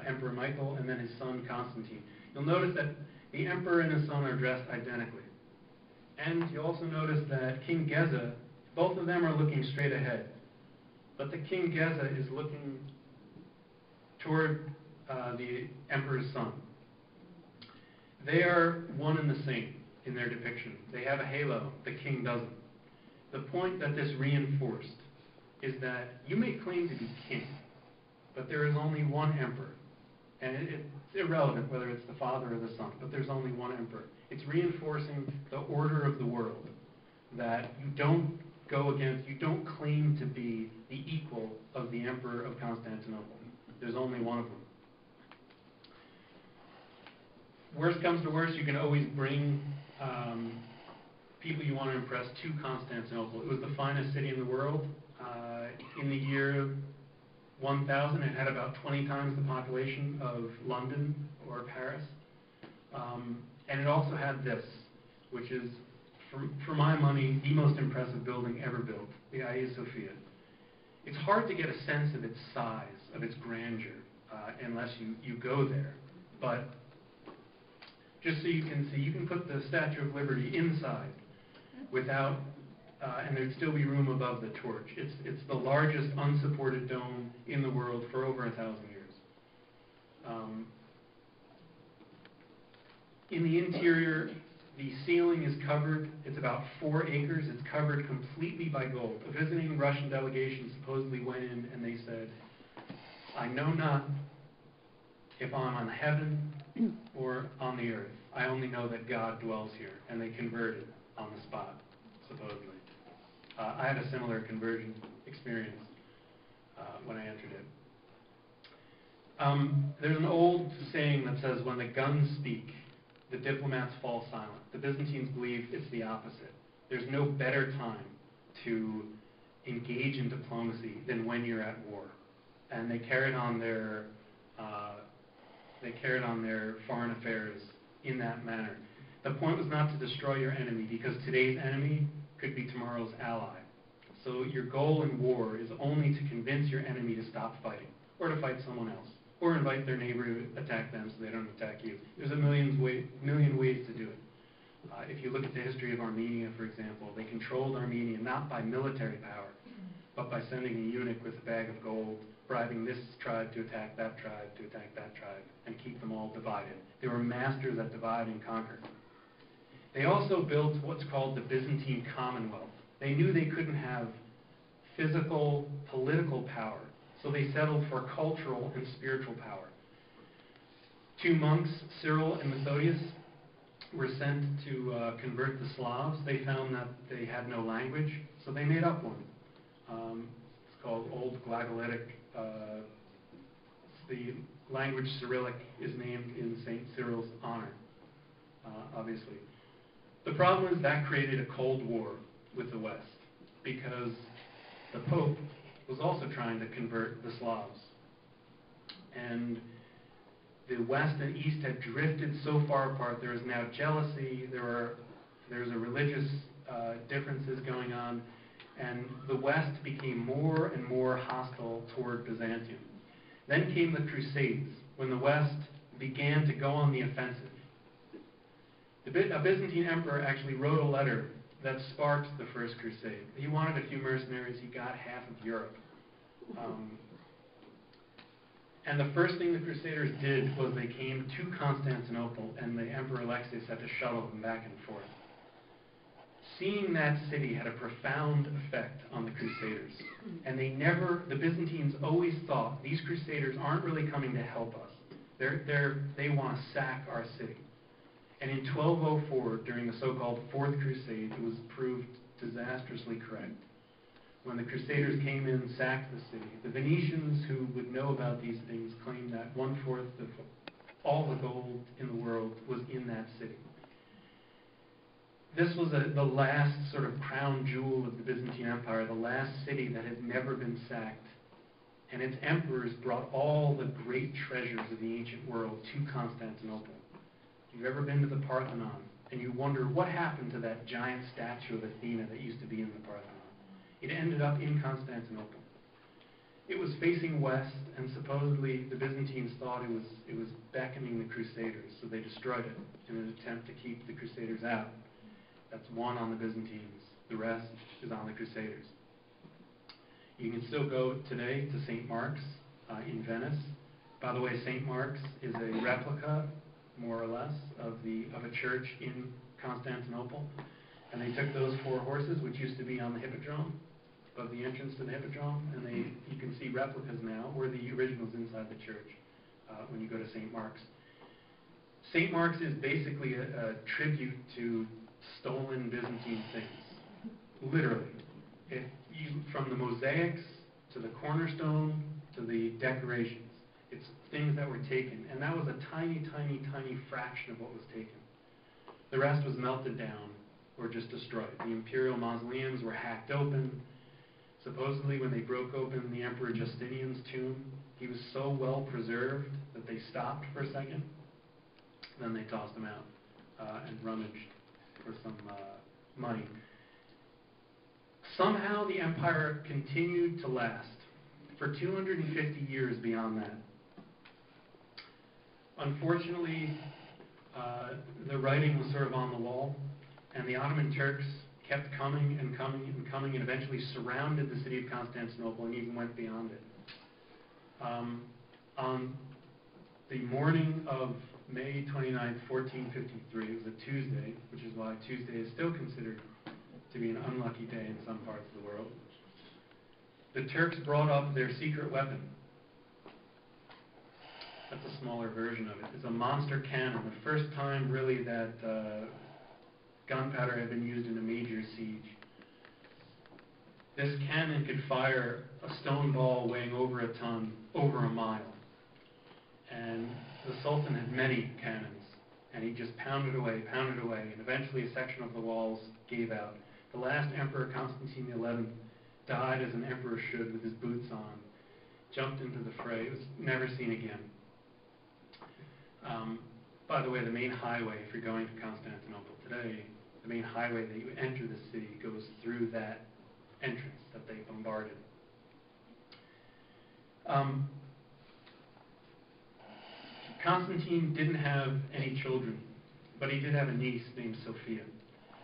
Emperor Michael, and then his son Constantine. You'll notice that the emperor and his son are dressed identically. And you also notice that King Geza, both of them are looking straight ahead. But the King Geza is looking toward the emperor's son. They are one and the same in their depiction. They have a halo, the king doesn't. The point that this reinforced is that you may claim to be king, but there is only one emperor. And it's irrelevant whether it's the father or the son, but there's only one emperor. It's reinforcing the order of the world, that you don't go against, you don't claim to be the equal of the emperor of Constantinople. There's only one of them. Worst comes to worst, you can always bring people you want to impress to Constantinople. It was the finest city in the world. In the year 1000, it had about 20 times the population of London or Paris. And it also had this, which is, for my money, the most impressive building ever built, the Hagia Sophia. It's hard to get a sense of its size, of its grandeur, unless you go there. But just so you can see, you can put the Statue of Liberty inside without, and there'd still be room above the torch. It's the largest unsupported dome in the world for over 1,000 years. In the interior, the ceiling is covered. It's about 4 acres. It's covered completely by gold. A visiting Russian delegation supposedly went in and they said, "I know not if I'm on heaven or on the earth. I only know that God dwells here." And they converted on the spot, supposedly. I had a similar conversion experience when I entered it. There's an old saying that says, when the guns speak, the diplomats fall silent. The Byzantines believe it's the opposite. There's no better time to engage in diplomacy than when you're at war. And they carried on their foreign affairs in that manner. The point was not to destroy your enemy, because today's enemy could be tomorrow's ally. So your goal in war is only to convince your enemy to stop fighting, or to fight someone else, or invite their neighbor to attack them so they don't attack you. There's a million ways to do it. If you look at the history of Armenia, for example, they controlled Armenia not by military power, but by sending a eunuch with a bag of gold, bribing this tribe to attack that tribe, to attack that tribe, and keep them all divided. They were masters at divide and conquer. They also built what's called the Byzantine Commonwealth. They knew they couldn't have physical, political power, so they settled for cultural and spiritual power. 2 monks, Cyril and Methodius, were sent to convert the Slavs. They found that they had no language, so they made up one. It's called Old Glagolitic. The language Cyrillic is named in St. Cyril's honor, obviously. The problem is that created a Cold War with the West, because the Pope was also trying to convert the Slavs. And the West and East had drifted so far apart. There is now jealousy. There's a religious differences going on. And the West became more and more hostile toward Byzantium. Then came the Crusades, when the West began to go on the offensive. A Byzantine emperor actually wrote a letter that sparked the First Crusade. He wanted a few mercenaries. He got half of Europe. And the first thing the Crusaders did was they came to Constantinople, and the Emperor Alexius had to shuttle them back and forth. Seeing that city had a profound effect on the Crusaders. And the Byzantines always thought, these Crusaders aren't really coming to help us. They want to sack our city. And in 1204, during the so-called Fourth Crusade, it was proved disastrously correct. When the Crusaders came in and sacked the city, the Venetians, who would know about these things, claimed that 1/4 of all the gold in the world was in that city. This was the last sort of crown jewel of the Byzantine Empire, the last city that had never been sacked. And its emperors brought all the great treasures of the ancient world to Constantinople. If you've ever been to the Parthenon, and you wonder what happened to that giant statue of Athena that used to be in the Parthenon, it ended up in Constantinople. It was facing west, and supposedly the Byzantines thought it was beckoning the Crusaders, so they destroyed it in an attempt to keep the Crusaders out. That's one on the Byzantines. The rest is on the Crusaders. You can still go today to St. Mark's in Venice. By the way, St. Mark's is a replica, more or less, of a church in Constantinople. And they took those 4 horses, which used to be on the hippodrome, above the entrance to the hippodrome, and you can see replicas now, or the originals inside the church when you go to St. Mark's. St. Mark's is basically a tribute to stolen Byzantine things, literally. From the mosaics to the cornerstone to the decorations, it's things that were taken, and that was a tiny, tiny, tiny fraction of what was taken. The rest was melted down or just destroyed. The imperial mausoleums were hacked open. Supposedly, when they broke open the Emperor Justinian's tomb, he was so well preserved that they stopped for a second. Then they tossed him out and rummaged for some money. Somehow the empire continued to last for 250 years beyond that. Unfortunately, the writing was sort of on the wall, and the Ottoman Turks kept coming and coming and coming, and eventually surrounded the city of Constantinople and even went beyond it. On the morning of May 29th, 1453, it was a Tuesday, which is why Tuesday is still considered to be an unlucky day in some parts of the world. The Turks brought up their secret weapon. That's a smaller version of it. It's a monster cannon, the first time really that gunpowder had been used in a major siege. This cannon could fire a stone ball weighing over a ton, over a mile. And the Sultan had many cannons, and he just pounded away, and eventually a section of the walls gave out. The last emperor, Constantine XI, died as an emperor should, with his boots on, jumped into the fray. It was never seen again. By the way, the main highway, if you're going to Constantinople today, the main highway that you enter the city goes through that entrance that they bombarded. Constantine didn't have any children, but he did have a niece named Sophia.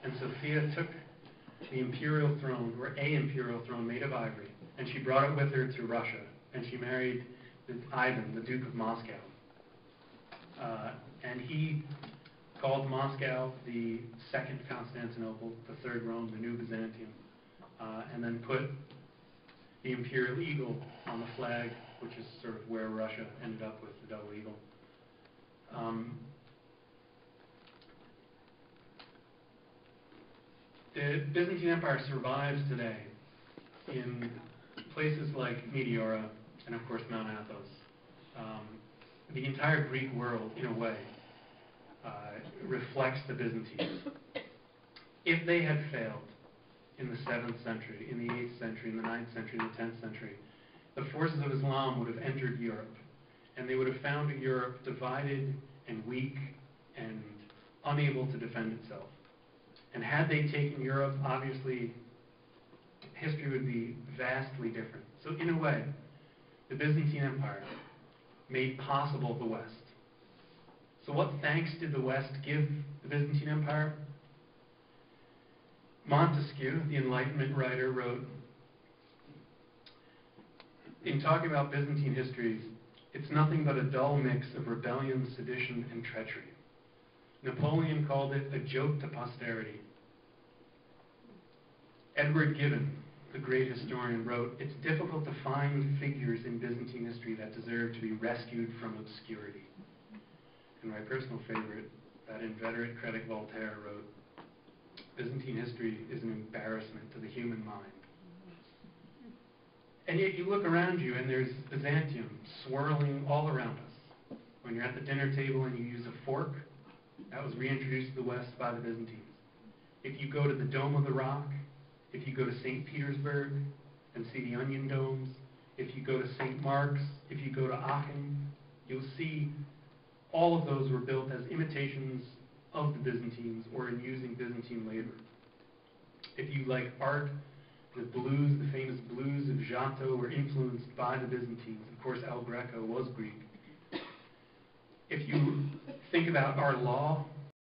And Sophia took the imperial throne, or a imperial throne made of ivory, and she brought it with her to Russia, and she married Ivan, the Duke of Moscow. And he called Moscow the second Constantinople, the third Rome, the new Byzantium, and then put the imperial eagle on the flag, which is sort of where Russia ended up with the double eagle. The Byzantine Empire survives today in places like Meteora and, of course, Mount Athos. The entire Greek world, in a way, reflects the Byzantines. If they had failed in the 7th century, in the 8th century, in the 9th century, in the 10th century, the forces of Islam would have entered Europe, and they would have found a Europe divided and weak and unable to defend itself. And had they taken Europe, obviously, history would be vastly different. So in a way, the Byzantine Empire made possible the West. So what thanks did the West give the Byzantine Empire? Montesquieu, the Enlightenment writer, wrote, in talking about Byzantine history, it's nothing but a dull mix of rebellion, sedition, and treachery. Napoleon called it a joke to posterity. Edward Gibbon, the great historian, wrote, it's difficult to find figures in Byzantine history that deserve to be rescued from obscurity. And my personal favorite, that inveterate critic Voltaire, wrote, Byzantine history is an embarrassment to the human mind. And yet you look around you and there's Byzantium swirling all around us. When you're at the dinner table and you use a fork, that was reintroduced to the West by the Byzantines. If you go to the Dome of the Rock, if you go to St. Petersburg and see the onion domes, if you go to St. Mark's, if you go to Aachen, you'll see all of those were built as imitations of the Byzantines or in using Byzantine labor. If you like art The blues, the famous blues of Giotto, were influenced by the Byzantines. Of course, El Greco was Greek. If you think about our law,